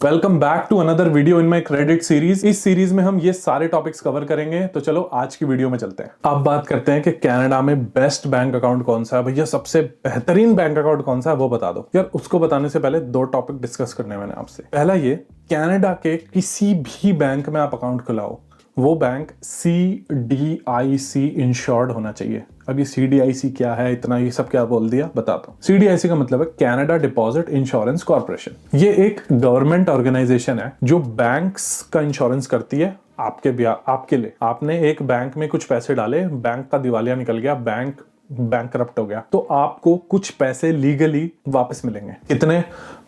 Welcome back to another video in my credit series. इस सीरीज में हम ये सारे टॉपिक्स कवर करेंगे। तो चलो आज की वीडियो में चलते हैं। अब बात करते हैं कि कनाडा में बेस्ट बैंक अकाउंट कौन सा है। भैया सबसे बेहतरीन बैंक अकाउंट कौन सा है वो बता दो। यार उसको बताने से पहले दो टॉपिक डिस्कस करने मैंने आपसे। पहला ये, कनाडा के किसी भी बैंक में आप अकाउंट खुलाओ, वो बैंक CDIC इंश्योर्ड होना चाहिए। अब ये CDIC क्या है, इतना ये सब क्या बोल दिया बताता हूँ। CDIC का मतलब है कैनेडा डिपॉजिट इंश्योरेंस कॉर्पोरेशन। ये एक गवर्नमेंट ऑर्गेनाइजेशन है जो बैंक्स का इंश्योरेंस करती है आपके लिए। आपने एक बैंक में कुछ पैसे डाले, बैंक का दिवालिया निकल गया, बैंक करप्ट हो गया, तो आपको कुछ पैसे लीगली वापस मिलेंगे। कितने?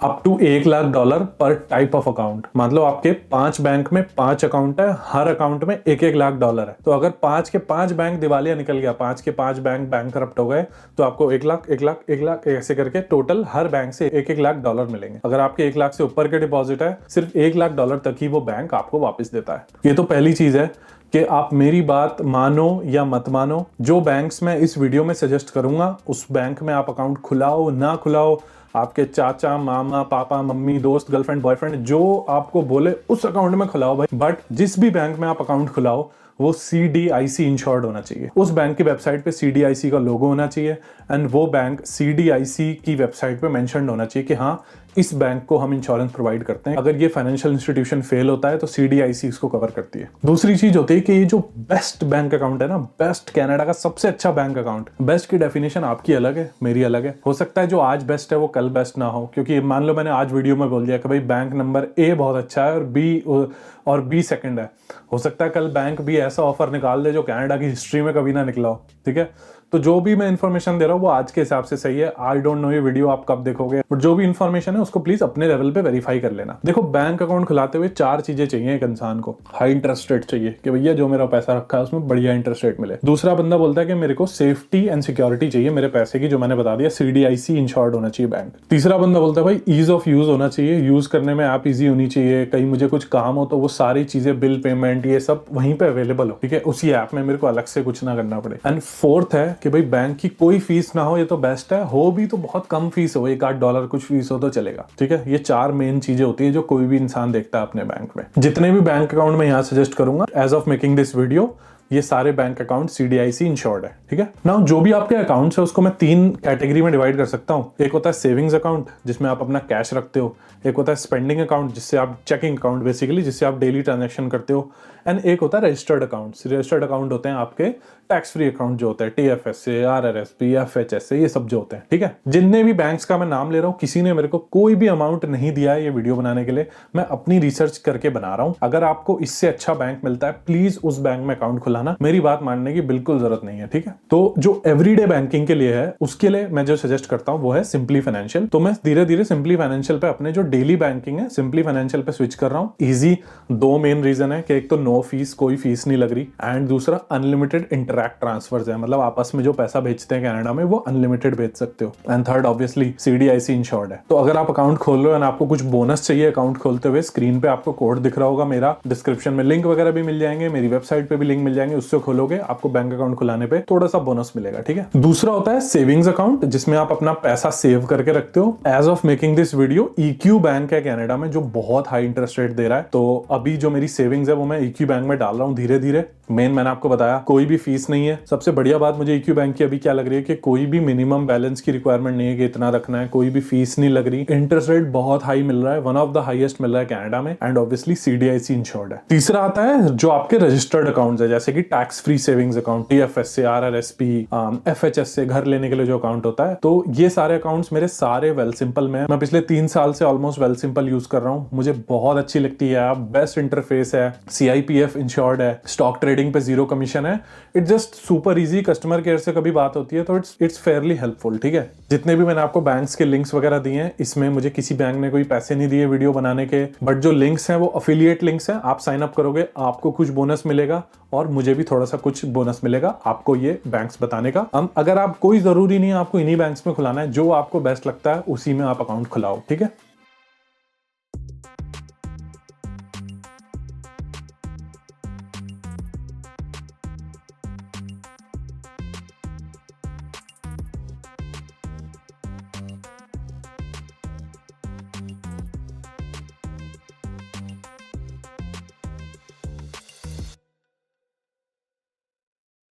अप टू $1,00,000 पर टाइप ऑफ अकाउंट। मतलब आपके 5 बैंक में 5 अकाउंट है, हर अकाउंट में $1,00,000 है। तो अगर 5 के 5 बैंक दिवालिया निकल गया, 5 के 5 बैंक करप्ट हो गए, तो आपको 1,00,000 ऐसे करके टोटल हर बैंक से $1,00,000 मिलेंगे। अगर आपके 1,00,000 से ऊपर के डिपॉजिट है, सिर्फ $1,00,000 तक ही वो बैंक आपको वापस देता है। ये तो पहली चीज है कि आप मेरी बात मानो या मत मानो। जो बैंक्स मैं इस वीडियो में सजेस्ट करूंगा उस बैंक में आप अकाउंट खुलाओ ना खुलाओ, आपके चाचा, मामा, पापा, मम्मी, दोस्त, गर्लफ्रेंड, बॉयफ्रेंड जो आपको बोले उस अकाउंट में खुलाओ भाई। बट जिस भी बैंक में आप अकाउंट खुलाओ वो CDIC इंश्योर्ड होना चाहिए। उस बैंक की वेबसाइट पे CDIC का लोगो होना चाहिए एंड वो बैंक CDIC की वेबसाइट पे मेंशन होना चाहिए कि हाँ इस बैंक को हम इंश्योरेंस प्रोवाइड करते हैं। अगर ये फाइनेंशियल इंस्टीट्यूशन फेल होता है तो CDIC इसको कवर करती है। दूसरी चीज होती है कि ये जो बेस्ट बैंक अकाउंट है ना, बेस्ट कनाडा का सबसे अच्छा बैंक अकाउंट, बेस्ट की डेफिनेशन आपकी अलग है, मेरी अलग है। हो सकता है जो आज बेस्ट है वो कल बेस्ट ना हो, क्योंकि मान लो मैंने आज वीडियो में बोल दिया कि भाई बैंक नंबर A बहुत अच्छा है और B सेकंड है। हो सकता है कल बैंक भी ऐसा ऑफर निकाल दे जो कनाडा की हिस्ट्री में कभी ना निकला हो। ठीक है, तो जो भी मैं इन्फॉर्मेशन दे रहा हूँ वो आज के हिसाब से सही है। आई डोंट नो ये वीडियो आप कब देखोगे, बट जो भी इन्फॉर्मेशन है उसको प्लीज अपने लेवल पे वेरीफाई कर लेना। देखो, बैंक अकाउंट खुलाते हुए 4 चीजें चाहिए एक इंसान को। हाई इंटरेस्ट रेट चाहिए कि भैया जो मेरा पैसा रखा है उसमें बढ़िया इंटरेस्ट रेट मिले। दूसरा बंदा बोलता है कि मेरे को सेफ्टी एंड सिक्योरिटी चाहिए मेरे पैसे की, जो मैंने बता दिया CDIC इंश्योर्ड होना चाहिए बैंक। तीसरा बंदा बोलता है भाई ईज ऑफ यूज होना चाहिए, यूज करने में ऐप ईजी होनी चाहिए, कहीं मुझे कुछ काम हो तो वो सारी चीजें, बिल पेमेंट, ये सब वहीं पे अवेलेबल हो। ठीक है, उसी ऐप में, मेरे को अलग से कुछ ना करना पड़े। एंड फोर्थ है कि भाई बैंक की कोई फीस ना हो, ये तो बेस्ट है। हो भी तो बहुत कम फीस हो, $1-8 कुछ फीस हो तो चलेगा। ठीक है, ये 4 मेन चीजें होती है जो कोई भी इंसान देखता है अपने बैंक में। जितने भी बैंक अकाउंट में यहाँ सजेस्ट करूंगा as of making this video, ये सारे बैंक अकाउंट CDIC इंश्योर्ड है। ठीक है, नाउ जो भी आपके अकाउंट्स है उसको मैं 3 कैटेगरी में डिवाइड कर सकता हूँ। एक होता है सेविंग्स अकाउंट जिसमें आप अपना कैश रखते हो, एक होता है स्पेंडिंग अकाउंट जिससे आप, चेकिंग अकाउंट बेसिकली, जिससे आप डेली ट्रांजैक्शन करते हो, एंड एक होता है रजिस्टर्ड अकाउंट। रजिस्टर्ड अकाउंट होते हैं आपके टैक्स फ्री अकाउंट जो होते हैं, TFS, RRSP, FHS, ये सब जो होते हैं। ठीक है, जितने भी बैंक्स का मैं नाम ले रहा हूँ, किसी ने मेरे को कोई भी अमाउंट नहीं दिया है ये वीडियो बनाने के लिए, मैं अपनी रिसर्च करके बना रहा हूँ। अगर आपको इससे अच्छा बैंक मिलता है प्लीज उस बैंक में अकाउंट खुलाना, मेरी बात मानने की बिल्कुल जरूरत नहीं है। ठीक है, तो जो एवरीडे बैंकिंग के लिए है उसके लिए मैं जो सजेस्ट करता हूँ वो है सिंपली फाइनेंशियल। तो मैं धीरे धीरे सिंपली फाइनेंशियल पे, अपने जो डेली बैंकिंग है सिंपली फाइनेंशियल पे स्विच कर रहा हूँ। इजी 2 मेन रीजन है कि एक तो नो फीस, कोई फीस नहीं लग रही, एंड दूसरा अनलिमिटेड इंटरैक्ट ट्रांसफर्स है। मतलब आपस में जो पैसा भेजते हैं कनाडा में वो अनलिमिटेड भेज सकते हो। And third obviously CDIC insured है। तो अगर आप अकाउंट खोल रहे हो और आपको कुछ बोनस चाहिए अकाउंट खोलते हुए, स्क्रीन पे आपको कोड दिख रहा होगा मेरा, डिस्क्रिप्शन में लिंक वगैरह भी मिल जाएंगे, मेरी वेबसाइट पे भी लिंक मिल जाएंगे, उससे खोलोगे आपको बैंक अकाउंट खुलाने पे थोड़ा सा बोनस मिलेगा। ठीक है, दूसरा होता है सेविंग्स अकाउंट जिसमें आप अपना पैसा सेव करके रखते हो। As of making this video EQ bank है कनाडा में जो बहुत हाई इंटरेस्ट रेट दे रहा है। तो अभी जो मेरी सेविंग्स है वो मैं EQ बैंक में डाल रहा हूँ धीरे धीरे। मेन मैंने आपको बताया कोई भी फीस नहीं है। सबसे बढ़िया बात मुझे EQ बैंक की अभी क्या लग रही है कि कोई भी मिनिमम बैलेंस की रिक्वायरमेंट नहीं है कि इतना रखना है, कोई भी फीस नहीं लग रही, इंटरेस्ट रेट बहुत हाई मिल रहा है, वन ऑफ द हाईएस्ट मिल रहा है कनाडा में, एंड ऑब्वियसली CDIC इंश्योर्ड है। तीसरा आता है जो आपके रजिस्टर्ड अकाउंट्स है, जैसे कि tax free savings account, TFS से, RRSP, FHS से, घर लेने के लिए जो अकाउंट होता है। तो ये सारे अकाउंट्स मेरे सारे वेल सिंपल में है। मैं पिछले 3 साल से ऑलमोस्ट वेल सिंपल यूज कर रहा हूँ, मुझे बहुत अच्छी लगती है। बेस्ट इंटरफेस है, CIPF इंश्योर्ड है, स्टॉक ट्रेडिंग पे 0 कमीशन है, it's just super easy. Customer care से कभी बात होती है तो इट्स फेयरली हेल्पफुल। ठीक है, जितने भी मैंने आपको बैंक्स के लिंक्स वगैरह दिए हैं, इसमें मुझे किसी बैंक ने कोई पैसे नहीं दिए वीडियो बनाने के, बट जो लिंक्स हैं वो अफिलिएट लिंक्स हैं। आप साइन अप करोगे आपको कुछ बोनस मिलेगा और मुझे भी थोड़ा सा कुछ बोनस मिलेगा आपको ये बैंक्स बताने का। अगर आप, कोई जरूरी नहीं है आपको इन्हीं बैंक्स में खुलाना है, जो आपको बेस्ट लगता है उसी में आप अकाउंट खुलाओ। ठीक है।